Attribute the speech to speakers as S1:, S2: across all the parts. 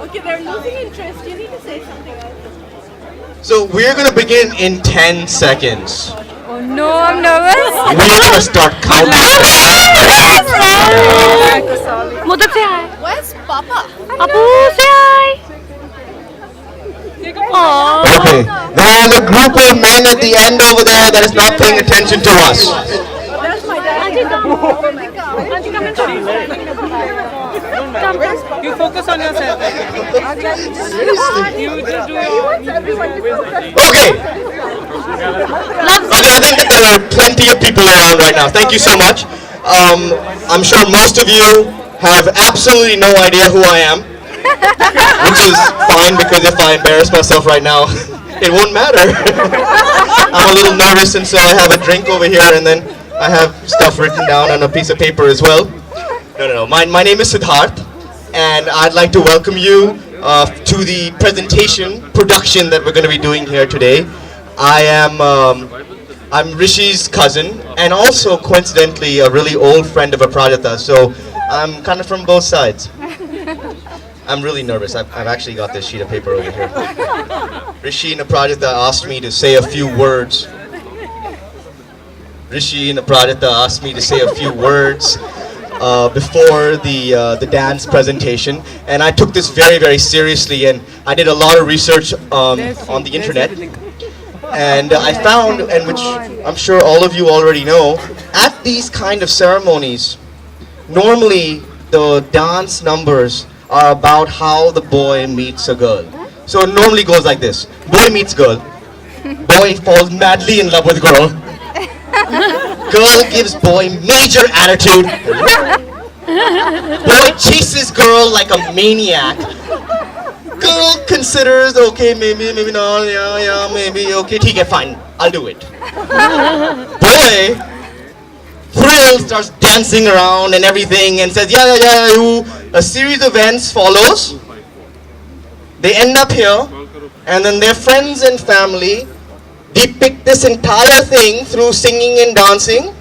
S1: Okay, they're losing interest. You need to say something else.
S2: So we're gonna begin in 10 seconds.
S3: Oh no, I'm nervous.
S2: We're gonna start counting.
S3: Modak से आए.
S1: Where's Papa?
S3: Abu से आए.
S2: Okay, there is a group of men at the end over there that is not paying attention to us.
S1: There's my dad.
S4: You focus on yourself. You just do your.
S2: Okay. I think that there are plenty of people around right now. Thank you so much. I'm sure most of you have absolutely no idea who I am, which is fine because if I embarrass myself right now, it won't matter. I'm a little nervous, and so I have a drink over here, and then I have stuff written down on a piece of paper as well. No. My name is Siddharth, and I'd like to welcome you to the presentation production that we're going to be doing here today. I'm Rishi's cousin, and also coincidentally a really old friend of Aprajita, so I'm kind of from both sides. I'm really nervous. I've actually got this sheet of paper over here. Rishi and Aprajita asked me to say a few words. Rishi and Aprajita asked me to say a few words before the dance presentation, and I took this very, very seriously, and I did a lot of research on the internet. And I found, and which I'm sure all of you already know, at these kind of ceremonies, normally the dance numbers are about how the boy meets a girl. So it normally goes like this. Boy meets girl. Boy falls madly in love with girl. Girl gives boy major attitude. Boy chases girl like a maniac. Girl considers, okay, maybe not, yeah, maybe, okay, okay, fine, I'll do it. Boy, thrilled, starts dancing around and everything and says, yeah, a series of events follows. They end up here, and then their friends and family depict this entire thing through singing and dancing,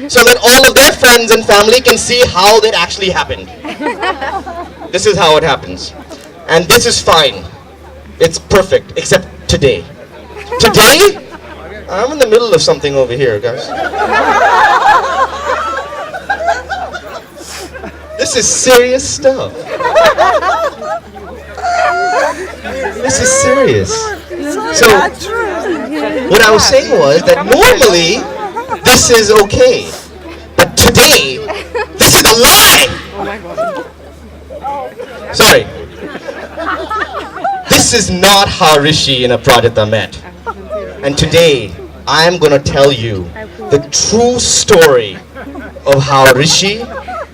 S2: so that all of their friends and family can see how that actually happened. This is how it happens. And this is fine. It's perfect, except today. Today, I'm in the middle of something over here, guys. This is serious stuff. This is serious. So, what I was saying was that normally, this is okay. But today, this is a lie! Sorry. This is not how Rishi and Aprajita met. And today, I am going to tell you the true story of how Rishi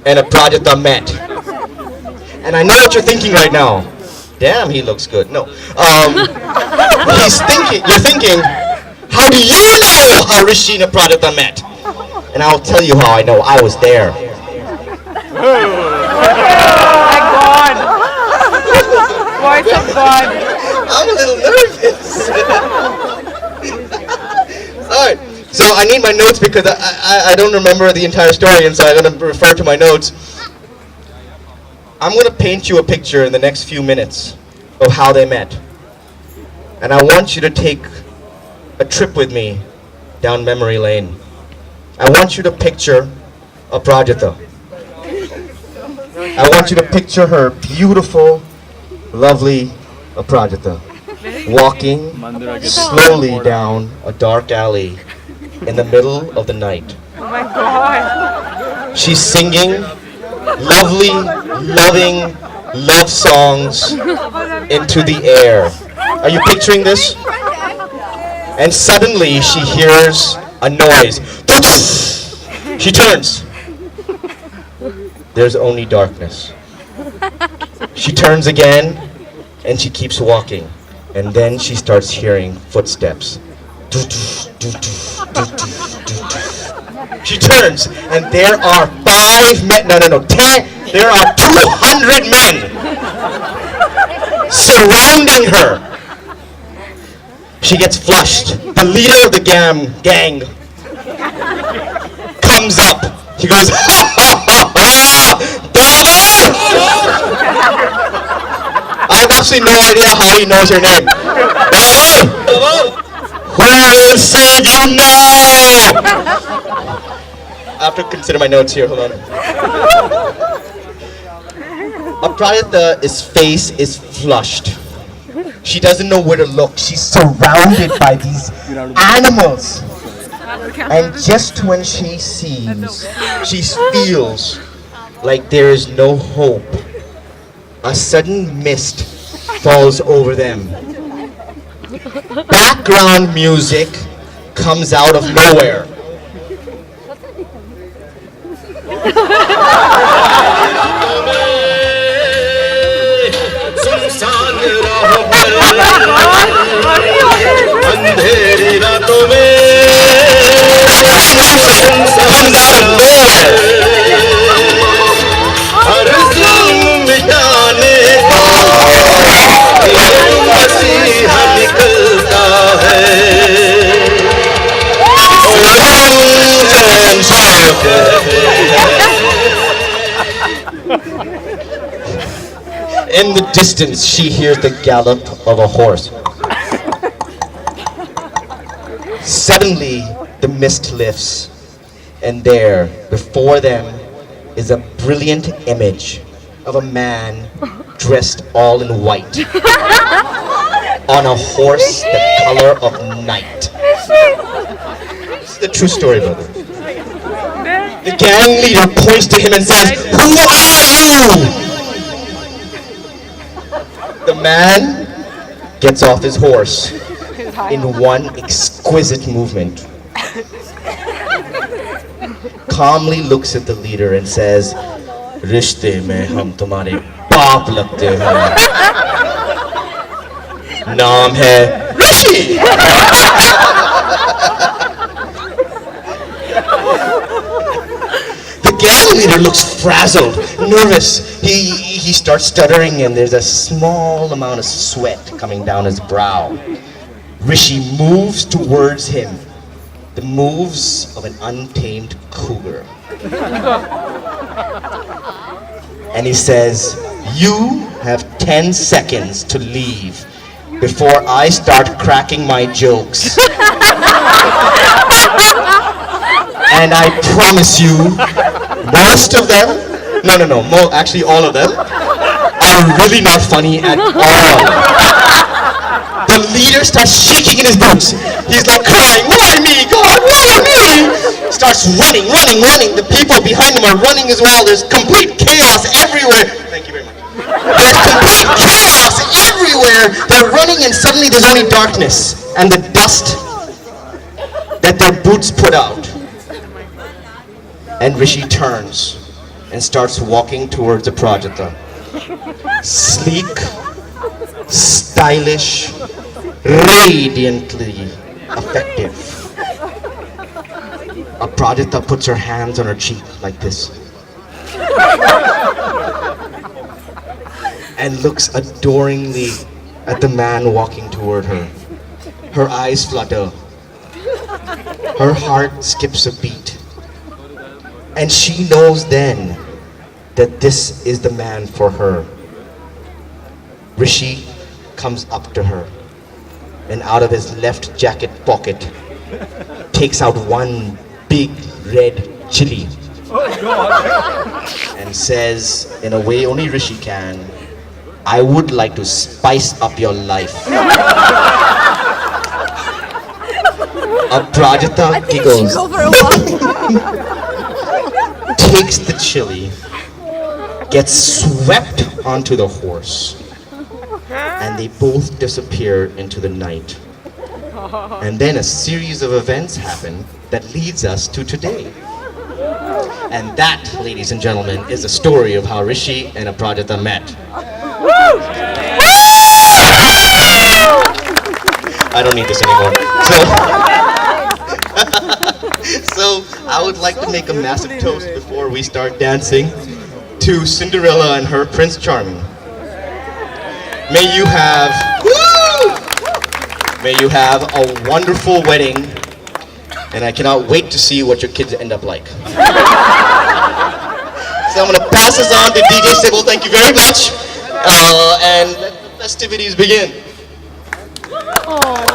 S2: and Aprajita met. And I know what you're thinking right now. Damn, he looks good. No. You're thinking, how do you know how Rishi and Aprajita met? And I'll tell you how I know. I was there.
S4: Voice of God.
S2: I'm a little nervous. Alright, so I need my notes because I don't remember the entire story, and so I'm going to refer to my notes. I'm going to paint you a picture in the next few minutes of how they met. And I want you to take a trip with me down memory lane. I want you to picture Aprajita. I want you to picture her beautiful, lovely Aprajita walking slowly down a dark alley in the middle of the night.
S4: Oh my God.
S2: She's singing lovely, loving love songs into the air. Are you picturing this? And suddenly she hears a noise. She turns. There's only darkness. She turns again, and she keeps walking. And then she starts hearing footsteps. She turns, and there are 5 men, no, 10, there are 200 men surrounding her. She gets flushed. The leader of the gang comes up. He goes, ha ha ha ha, brother! have absolutely no idea how he knows your name. Hey! Who will save you now? I have to consider my notes here, hold on. Aprajita's face is flushed. She doesn't know where to look. She's surrounded by these animals. And just when she feels like there is no hope, a sudden mist falls over them. Background music comes out of nowhere. अंधेरी रातों में comes out of nowhere. हर जुल्म मिटाने का ये मसीहा निकलता है. In the distance, she hears the gallop of a horse. Suddenly, the mist lifts, and there, before them, is a brilliant image of a man dressed all in white on a horse the color of night. It's the true story, brother. The gang leader points to him and says, "Who are you?" The man gets off his horse in one exquisite movement, calmly looks at the leader and says, "रिश्ते में हम तुम्हारे बाप लगते हैं. नाम है Rishi." The gang leader looks frazzled, nervous. He starts stuttering and there's a small amount of sweat coming down his brow. Rishi moves towards him, the moves of an untamed cougar. And he says, "You have 10 seconds to leave before I start cracking my jokes. And I promise you, most of them, actually all of them, are really not funny at all." The leader starts shaking in his boots. He's like crying, "Why me, God, why me?" Starts running. The people behind him are running as well. There's complete chaos everywhere. Thank you very much. There's complete chaos everywhere. They're running and suddenly there's only darkness and the dust that their boots put out. And Rishi turns and starts walking towards Aprajita. Sleek, stylish, radiantly effective. Aprajita puts her hands on her cheek like this and looks adoringly at the man walking toward her. Her eyes flutter. Her heart skips a beat. And she knows then that this is the man for her. Rishi comes up to her and out of his left jacket pocket takes out one big red chili and says, in a way only Rishi can, "I would like to spice up your life." Aprajita giggles, takes the chili, gets swept onto the horse, and they both disappear into the night. And then a series of events happen that leads us to today. And that, ladies and gentlemen, is the story of how Rishi and Aprajita met. I don't need this anymore. So I would like to make a massive toast before we start dancing to Cinderella and her Prince Charming. May you have a wonderful wedding, and I cannot wait to see what your kids end up like. So I'm going to pass this on to DJ Sybil. Thank you very much. And festivities begin.
S4: Oh.